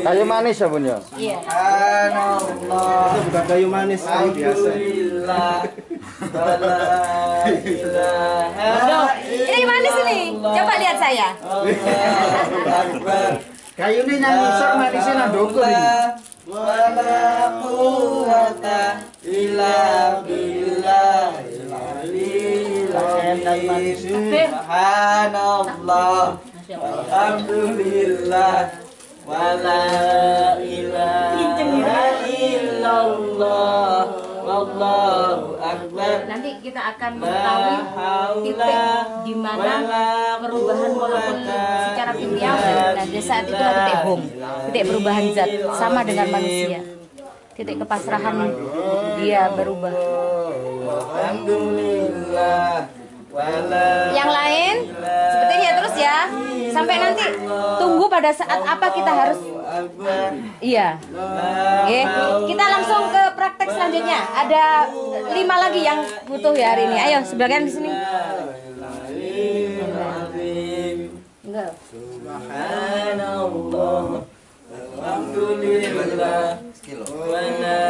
Kayu manis ya Bun ya? Iya. Subhanallah. Itu bukan kayu manis, kayu biasa. Alhamdulillah. Wala ilaha Ini manis ini. Coba lihat saya. Allahu akbar. Kayu ini nang isor manisnya nang ndukur iki. Wala quwwata illa billahil aliyyil azim. Subhanallah. Alhamdulillah. Wala ilaha illallah. Wallahu akbar. Nanti kita akan mengetahui titik di mana perubahan walaupun secara kimiawi. Nah, di saat itu ada titik home, titik perubahan zat sama dengan manusia. Titik kepasrahan dia berubah. Alhamdulillah. Yang lain sepertinya terus ya. Sampai nanti tunggu pada saat apa kita harus. Iya. Oke, kita langsung ke praktek selanjutnya. Ada 5 lagi yang butuh ya hari ini. Ayo sebagian di sini. Enggak. Subhanallah. Alhamdulillah. Wala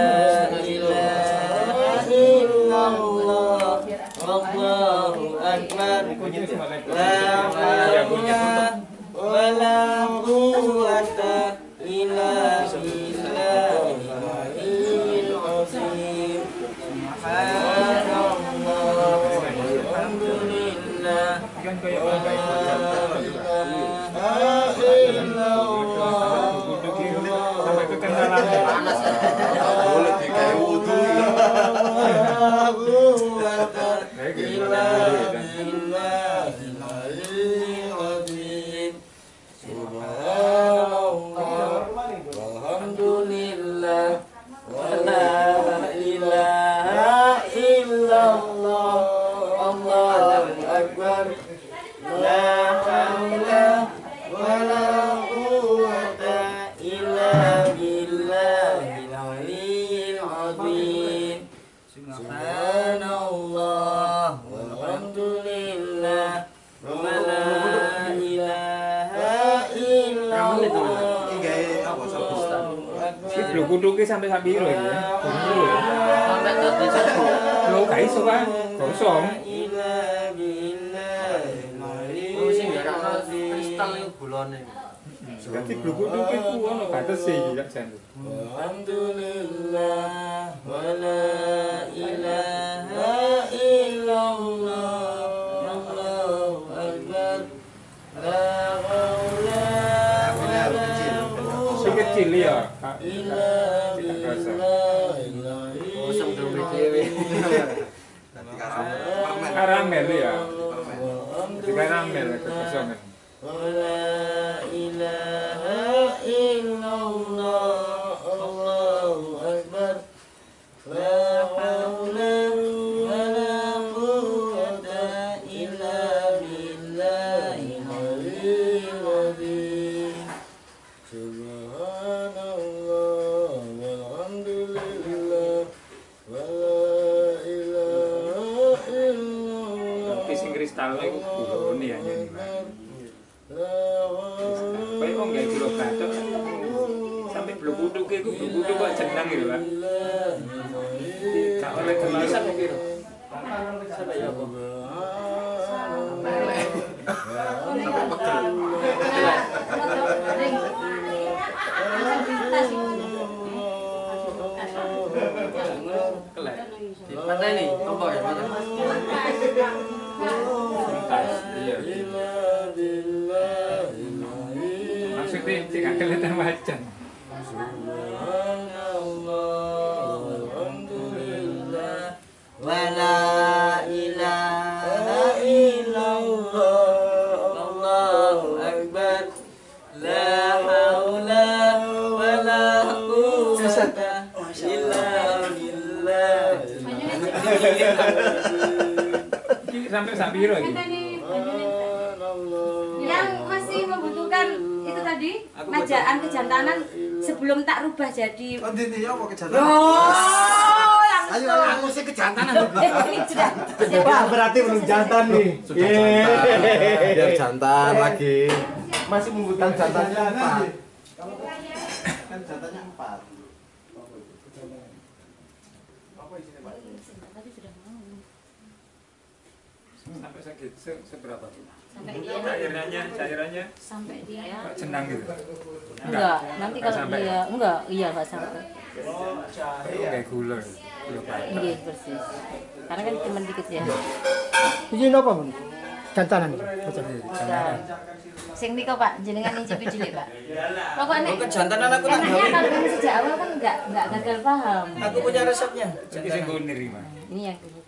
ilaha illallah. Wallahu akbar. La haula wala quwwata illa billahil azim. Subhanallah. Alhamdulillah. Sampai kekendalan. Iki blok kutuke sampai sak piro iki ya? Sampai dadi satu. Lho gak iso Pak. Kosong. Oh sing garakno kristal iku bolone. Dadi blok kutuke ku ono batese iki gak jan. Alhamdulillah wa la ilaha illallah Allahu akbar la haula wa la Sing kecil ya. Oh sing dhewe dhewe. Karamel ya. Karamel kosongan. La ilaha illallah Allahu akbar la haula wa la quwwata illa billahil aliyyil azim subhanallah walhamdulillah wa la ilaha illallah Tapi sing kristal iku bolone ya nyanyi. Baik kok nggak gula batok sampai blok kutuke iku blok kutuk kok jeneng gitu Pak. Gak oleh tulisan kok kira. Sampai ya apa? Sampai pegel. Kelek. Di pantai nih, apa ya pantai? Iya. Maksudnya tidak kelihatan wajan. Alhamdulillah wa la ilaha illallah Allahu akbar la haula wa la quwwata illa billah. Sampai sak piro iki? Yang masih membutuhkan itu tadi majaan kejantanan sebelum tak rubah jadi Ini apa kejantanan? Ayo aku sih kejantanan. ini sudah Wah, berarti belum jantan nih. Sudah jantan. Biar jantan lagi. Masih membutuhkan jantannya 4. Kan jantannya 4. Apa isinya, Pak? tadi sudah mau Sampai sakit seberapa? sampai dia Cairannya sampai dia jenang gitu. enggak nanti kalau sampai. dia enggak iya enggak sampai Kayak gula. Gula batok. iya persis karena kan cuma dikit ya Iki napa, Bun? Jantanan iki. Nah, sing niko Pak jenengan nyicipi dulu Pak pokoknya Oh, kejantanan aku tak enaknya gawe. kalau yang sejak awal kan enggak gagal paham Aku punya resepnya. Iki sing kunir iki, Mas. ini yang ini tadi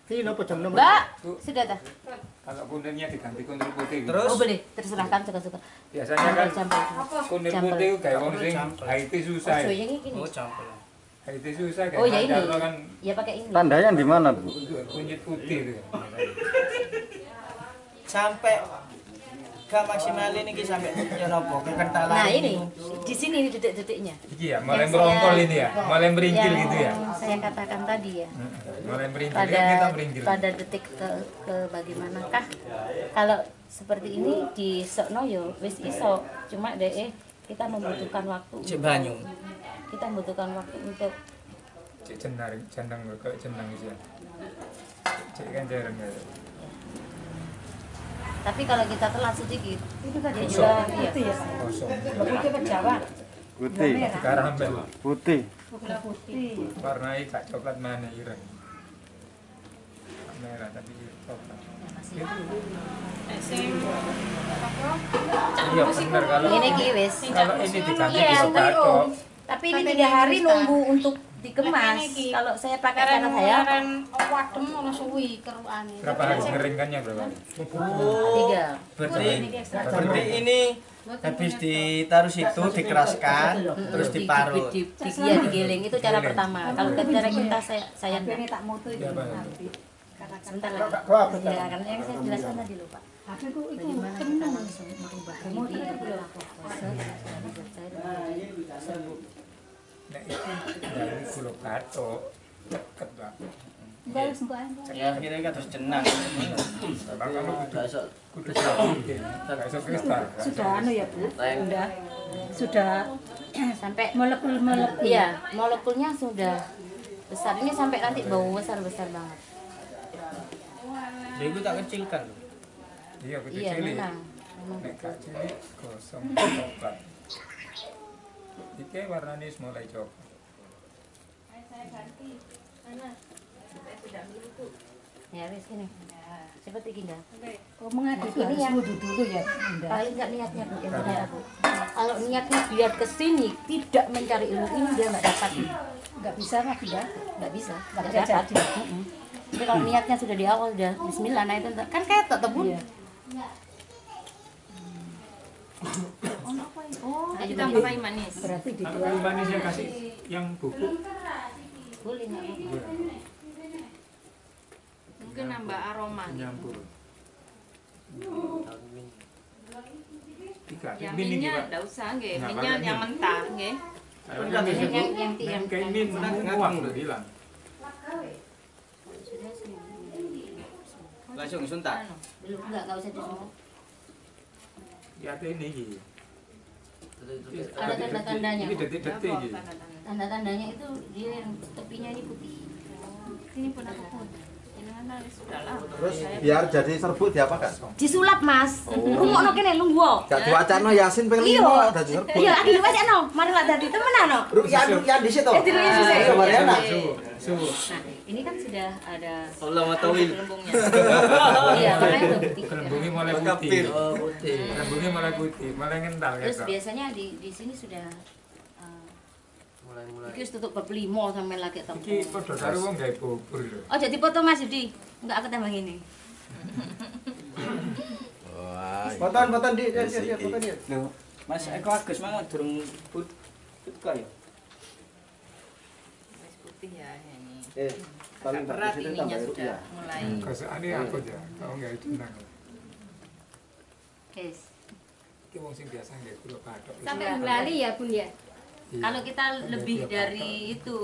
Iki napa jam 6? Mbak sudah dah Kalau kunirnya diganti kunir putih. Terus? oh boleh terserah kan suka-suka Biasanya kan campur kunir putih itu kayak wong sing IT susah. oh Ya. yang ini Oh, campur. IT susah kayak oh ya ini Mandalo kan ya pakai ini Tandanya di mana, Bu? kunyit putih itu. Sampai gak maksimal ini sampai ya nopo kekentalan. nah ini di sini ini detik-detiknya Iki ya, mulai merongkol ini ya, mulai meringkil yang gitu ya. saya katakan tadi ya Mulai meringkil pada kan kita meringkil. pada detik ke bagaimanakah kalau seperti ini di sokno yo wis iso cuma deh kita membutuhkan waktu Cek banyu. kita membutuhkan waktu untuk Cek jenang kok jenang gitu ya. Cek kan jarang ya. tapi kalau kita telat sedikit itu tadi juga iya Kosong. Putih. Karamel. Putih. Warnanya gak coklat mana ireng. Merah tapi coklat. Iya benar kalau ini kiwis kalau ini diganti iya bisa batok. tapi ini 3 hari nunggu untuk dikemas kalau saya pakai cara saya wadem ono suwi kerukane. Berapa hari mengeringkannya berapa hari? 3 Berarti ini habis ditaruh situ dikeraskan terus diparut. Iya digiling itu cara pertama. Kalau cara kita saya enggak. Tak mutu itu. Sebentar lagi. Ya, karena yang saya jelaskan tadi loh Pak. Bagaimana kita langsung merubah ini Nah itu dari gula batok deket Pak. Balas mbak. Ya akhirnya kan terus jenang. Bang kamu kudu sabun. Gak iso kristal. Sudah anu ya Bu. Sudah sampai molekul. Iya, molekulnya sudah besar. Ini sampai nanti bau besar-besar banget. Dia itu tak kecilkan. Iya, Iya, memang. Nek cilik gosong coklat. Iki warnanya mulai coklat. Ya, wis ini. Seperti gini. Oh, mengaduk Ini yang dulu ya. paling nggak niatnya Bu, yang benar aku. Kalau niatnya biar ke sini tidak mencari ilmu ini dia nggak dapat. Enggak bisa lagi ya. Nggak bisa, Nggak nggak bisa dapat. jadi. Tapi kalau niatnya sudah di awal udah Bismillah, nah itu kan kayak tebun. Iya. Oh, Jadi tambah kayu manis. Berarti Kalau dituang. kayu manisnya kasih yang bubuk. boleh nggak apa-apa. Iya, Mungkin nambah aroma. nyampur. Tiga, Yang ini minyak Pak. enggak usah nggih, Nggak minyak pakai yang min. mentah nggih. yang kayak ini uang udah hilang. Sudah semua. Langsung disuntak. Belum nggak usah disuntik. Ya ada ini gitu. Ada tanda-tandanya. Ini detik-detik gitu. Tanda-tandanya itu dia yang tepinya ini putih. Ini pun aku pun. Ini mana sudah lah. Terus biar jadi serbuk diapakan? Disulap Mas. Rungokno kene lungguh. Gak diwacana Yasin pengen Iya. lima dadi serbuk. Iya, lagi wacana. Mari lah dadi temenan no. Rukyah di situ. Rukyah di situ. Mariana. Nah, ini kan sudah ada Allah matawil. Gelembungnya. Iya, makanya udah putih. Gelembungnya mulai putih. Oh, putih. Gelembungnya mulai putih, mulai ngental Terus gitu. biasanya di sini sudah Mulai-mulai. iki wis tutup bab 5 sampai lagi Iki temu. padha karo wong gawe bubur lho. Oh, jadi foto Mas Yudi. Enggak aku tambah ini. Wah. Foton di foton di. Loh, Mas Eko Agus mang durung put kaya. Wis putih ya ini. Paling Agak berat bagus itu ininya tambah sudah rukyah. mulai. Gosokane aku ya, tau gawe tenang. Guys. Iki wong sing biasa gawe gula bathok. Sampai Bulali ya, Bun ya. Iya. Kalau kita lebih dari itu,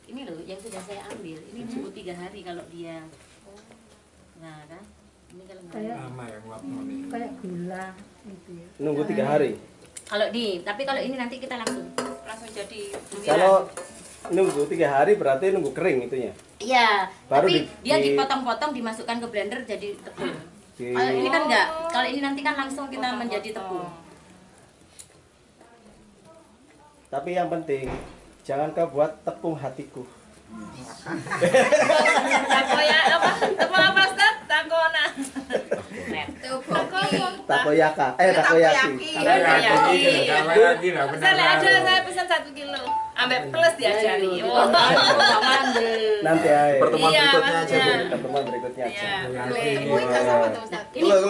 ini loh yang sudah saya ambil, ini nunggu 3 hari kalau dia, nah kan, ini kalau nggak- Kayak Lama yang ngapno nih. kayak gula gitu ya. Nunggu 3 hari. kalau tapi kalau ini nanti kita langsung, Langsung jadi Kalau nunggu 3 hari berarti nunggu kering itunya. iya, Baru tapi dia di- dipotong-potong, dimasukkan ke blender jadi tepung. Di- Kalau ini kan enggak, kalau ini nanti kan langsung kita menjadi tepung. Tapi yang penting jangan kau buat tepung hatiku. takoya apa? Tepung apa Ustaz? Takona. Takoyaka. Takoyaki. Takoyaki lah benar. Saya ada saya pesan 1 kilo. Ambek plus diajari. Oh. Nanti aja. Pertemuan Iya, berikutnya aja, Bu. maksudnya. Pertemuan berikutnya aja. Ini Kalau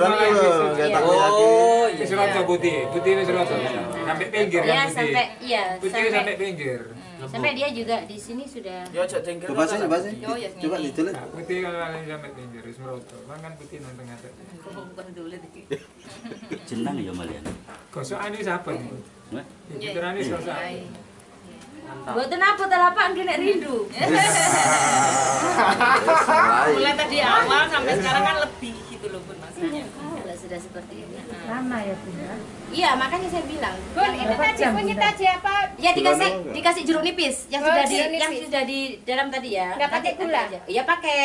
ajaran kayak tak Oh, Wis rada putih, putih wis rada. Sampai pinggir ya kan putih. sampai iya Putih sampai pinggir. sampai dia juga di sini sudah. Ya aja cengkir. Coba sih. Yo, ya, Coba ini. ditulis. Nah, putih kalau sampai pinggir wis merata. Mangan putih nang tengah. Bukan dulu iki. Jenang ya malian. Gosokane sapa nih? Hah? Iki terane gosok. Mboten apa telapak nggih nek rindu. Mulai tadi awal sampai sekarang kan lebih gitu loh Bun maksudnya. Kalau sudah seperti ini. Lama ya, Bun ya. Iya, makanya saya bilang. Bun, itu tadi kunyit aja apa? Ya dikasih jeruk nipis yang Oh, sudah jeruk nipis. yang sudah di dalam tadi ya. Nggak pakai Nanti gula? aja. Iya pakai.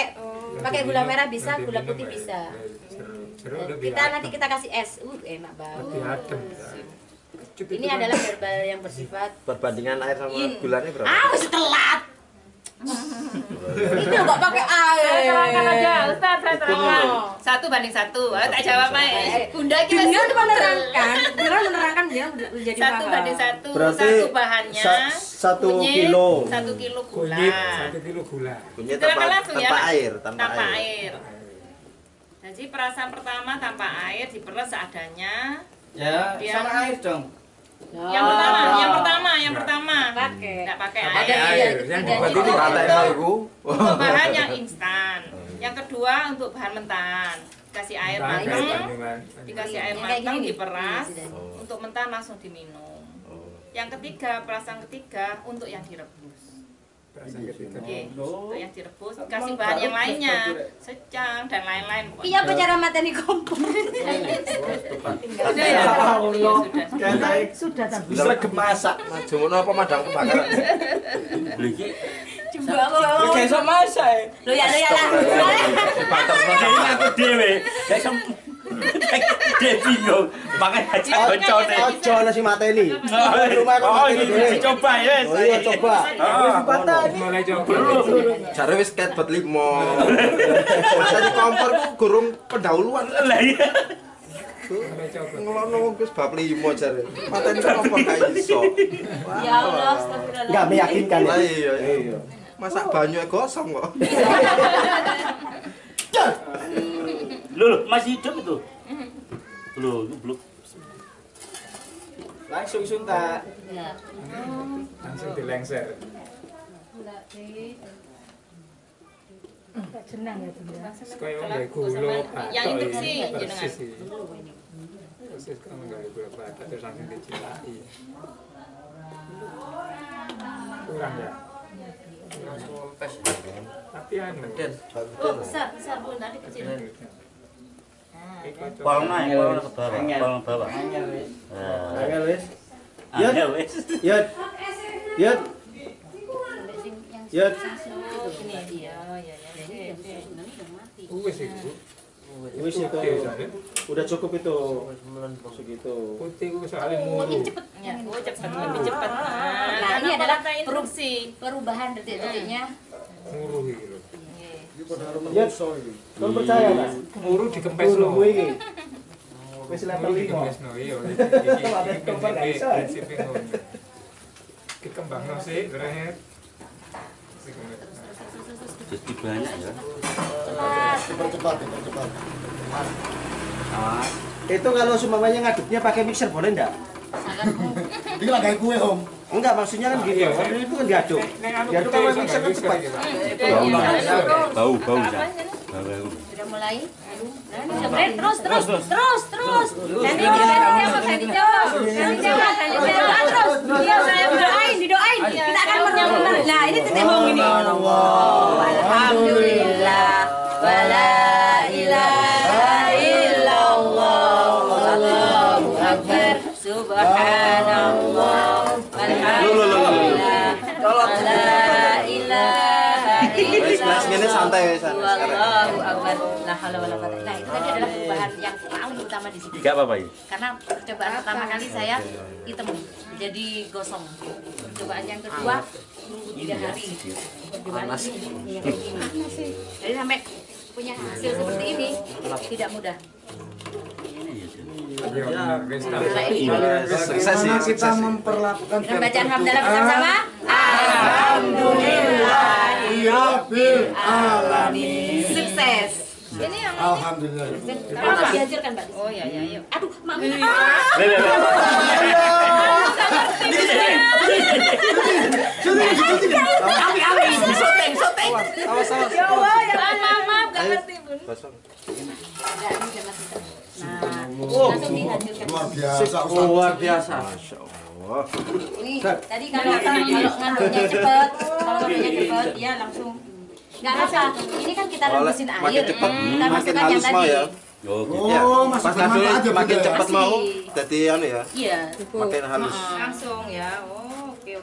Pakai gula merah bisa, Nanti gula minum putih ya. bisa. Jeruk lebih Kita adem. nanti kita kasih es. Enak banget. Lebih adem. Ini adalah herbal yang bersifat Perbandingan air sama gulanya berapa? wis telat. Itu kok pakai air. Saya terangkan aja, Ustaz, saya terangkan. 1:1. Ayo tak jawab aja. Bunda kita Dengan menerangkan dia menjadi 1:1. Berarti Satu bahannya 1 kunyit, kilo. 1 kilo gula. Kunyit 1 kilo gula. Kunyit Silakan langsung ya, tanpa Pak. air, Tanpa air. Jadi perasan pertama tanpa air, diperes seadanya. Ya, Dia- sama air dong. Yang pertama. pakai. Enggak pakai Pakai air. air. Yang Tidak, dibuat itu itu Kata ibu. Untuk bahan yang instan. Yang kedua untuk bahan mentah. Kasih air matang, dikasih air Yang kayak matang, gini nih. diperas. Iya, sudah. Untuk mentah langsung diminum. Yang ketiga, perasan ketiga untuk yang direbus. Untuk yang direbus, kasih bahan yang lainnya, secang dan lain-lain. Iya, apa cara mateni kompor? Sudah tapi. Sregep masak. Maju apa madang kebakaran. Coba kok. Gak iso masak. Lo ya lah. Ini aku dhewe. Gak iso. Dia bingung. Makanya aja bocone. Ojo ana si mateni. Rumah kok mateni dhewe. Coba ya. Oh iya coba. Mulai coba. Jare wis ketbet 5. Mateni kompor ku gurung pendahuluan. Lah iya. Ngelono wis bab 5 jare. Mateni kompor gak iso. Ya Allah, astagfirullah. Enggak meyakinkan. Lah iya. Masak banyu gosong kok. Loh, masih hidup itu? Loh, itu belum. Langsung suntak. Ya. Langsung dilengser. Enggak jenang ya Bunda. Kayak nggawe gula Yang induksi, persis. Persis kamu nggawe gula batak terus langsung dicilai. Kurang ya? Tapi anu. Oh, besar Bun, tadi kecil. Pol naik, pol ke bawah, pol ke bawah. Angel wis. Angel wis. Yud. Yud. Yud. Wis itu. Wis itu. Udah cukup itu. Segitu. Putih ku soalnya muru. Ya, cepat, lebih cepat. Nah, ini adalah induksi. perubahan detik-detiknya. Muru iki lho. Yud. Kon percaya Mas? Muru dikempesno. Muru iki. Wis level 5. Dikempesno iya. Iki prinsip ngono. Dikembangno sih, Ren. Jadi banyak ya. Cepat. Itu kalau semuanya ngaduknya pakai mixer boleh enggak? Ini lah kayak kue om. Enggak, maksudnya kan gini, itu kan diaduk. Diaduk sama mixer kan cepat. Bau. Sudah mulai. Terus. Nanti jawab. Terus. Iya, saya didoain. Kita akan menyambut. Nah, ini titik mau ini. Alhamdulillah. Wala ilaha illallah. Wallahu akbar. Subhanallah. Walhamdulillah. La ilaha illallah. Ini santai Wallahu akbar. La haula wala quwwata. Nah, itu tadi adalah perubahan yang paling utama di sini. Enggak apa-apa ya. Karena percobaan pertama kali saya hitam jadi gosong. Percobaan yang kedua nunggu 3 hari. Percobaan ini yang begini. Jadi sampai punya hasil seperti ini tidak mudah. Kita memperlakukan Dengan bacaan hamdalah bersama-sama. Alhamdulillahirabbil alamin. Sukses. Ini yang alhamdulillah. Kalau nggak dihancurkan, Mbak. Oh ya, yuk. Aduh, Mami. Soteng. Awas. Ya Allah, maaf, nggak ngerti, Bun. Langsung dihancurkan. Luar biasa. Ini tadi kalau ngaduknya cepet, ya langsung. Nggak apa. Ini kan kita rebusin air. Kita masukkan yang tadi. Oh, gitu. Pas ngaduk makin cepat mau jadi anu ya. Iya. Makin halus. Langsung ya. Oh, oke.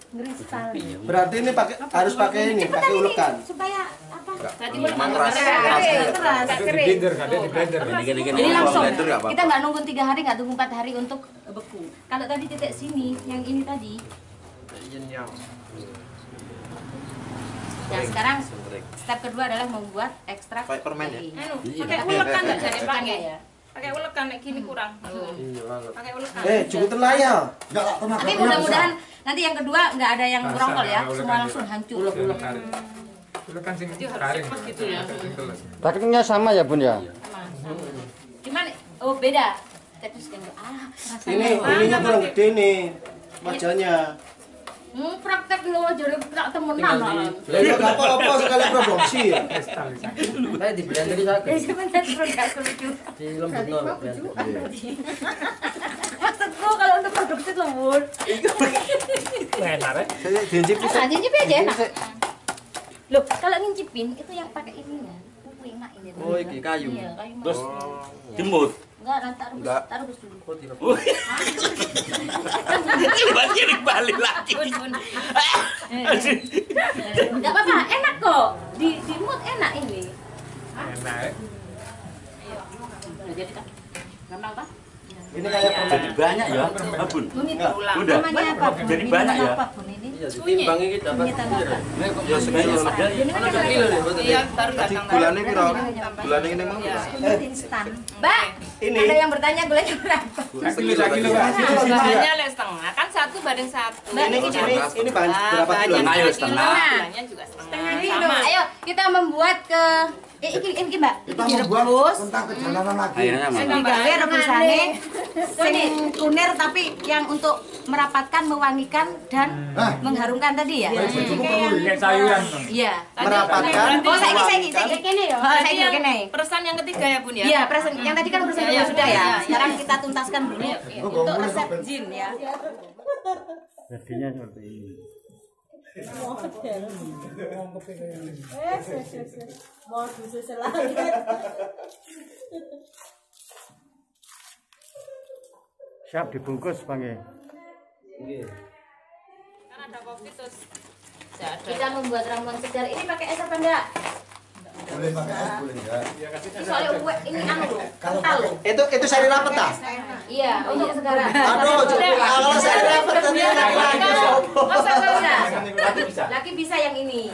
Kristal. Berarti ini harus pakai ini, pakai ulekan. Supaya apa? Tadi Keras. Blender, ada di blender. Jadi langsung. Blender nggak apa-apa. Kita nggak nunggu 3 hari, nggak tunggu 4 hari untuk beku. Kalau tadi titik sini, yang ini tadi. Nah, sekarang step kedua adalah membuat ekstrak Kayak permen ya? Pakai ulekan nggak jadi pakai ya. Pakai ulekan kayak gini kurang. Pakai ulekan. Cukup layar. Tapi mudah-mudahan nanti yang kedua nggak ada yang rongkol ya, semua langsung hancur. Ulekan sing garing. Gitu ya. Rakitnya sama ya Bun ya? Cuman beda. Terus Ininya kurang gede nih wajahnya. Praktek lo jadi tak temenan lah. Enggak apa-apa sekali produksi ya. Saya di blender di sana. Sebentar enggak lucu. Di lembut nol. Maksudku kalau untuk produksi Dikit lembut. Enak ya. Diincipi. Cincip aja enak. Loh, kalau ngincipin itu yang pakai ininya. Enak ini. Oh, ini kayu. Iya, kayu. Terus jemut. Enggak, nanti taruh dulu. Coba kiri balik lagi. Enggak apa-apa, enak kok. Di mood enak ini. Enak ya. Jadi kan gampang Pak? Ini kayak Jadi banyak ya, Bun. Udah. Namanya apa? Bun? Jadi Ini banyak namanya ya. apa, Bun? Ini Iya, ditimbang iki dapat. Ini kok ya segala ada. ini kan ada Kilo nih, betul. Iya, baru datang. Gulane piro? Gulane ini mau. ini instan. Mbak, Ini. ada yang bertanya gulanya berapa? Sekilo Pak. Gulanya le setengah, kan 1:1. Ini bahan berapa kilo? Setengah ya, setengah. Gulanya juga setengah. Sama. Ayo, kita membuat ke ini Mbak. kita membuat tentang kejalanan lagi. Akhirnya mah. Digawe rebusane sing kunir tapi yang untuk merapatkan, mewangikan dan mengharumkan tadi ya. Kayak sayuran. Iya. Merapatkan. Oh, saiki kene ya. Saiki kene. Peresan yang ketiga ya, Bun ya? Iya, present yang tadi kan urusan Iya, sudah ya. iya. Sekarang kita tuntaskan dulu untuk resep jin ya. Jadinya seperti ini. Siap dibungkus, Bang. Kan ada kopi terus. Kita membuat ramuan segar. Ini pakai es apa enggak? Boleh pakai es, boleh enggak? Ini soalnya ini kental loh. Itu sari rapet ta? Iya, untuk sekarang. Aduh, kalau sari rapet tadi enak lagi. Masa bisa? Laki bisa. Laki bisa yang ini.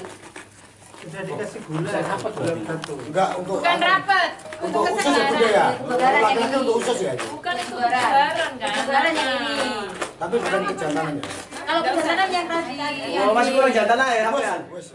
Udah dikasih gula. Apa gula satu? Enggak, untuk Bukan rapet. untuk usus ya Bunda ya. Kebaran yang Laki-laki ini. untuk usus ya. Bukan itu kebaran kan? Kebaran yang ini. Tapi bukan kejantanannya. Kalau kebaran yang tadi. Oh, masih kurang jantan aja ya, Wes, sampean. wes.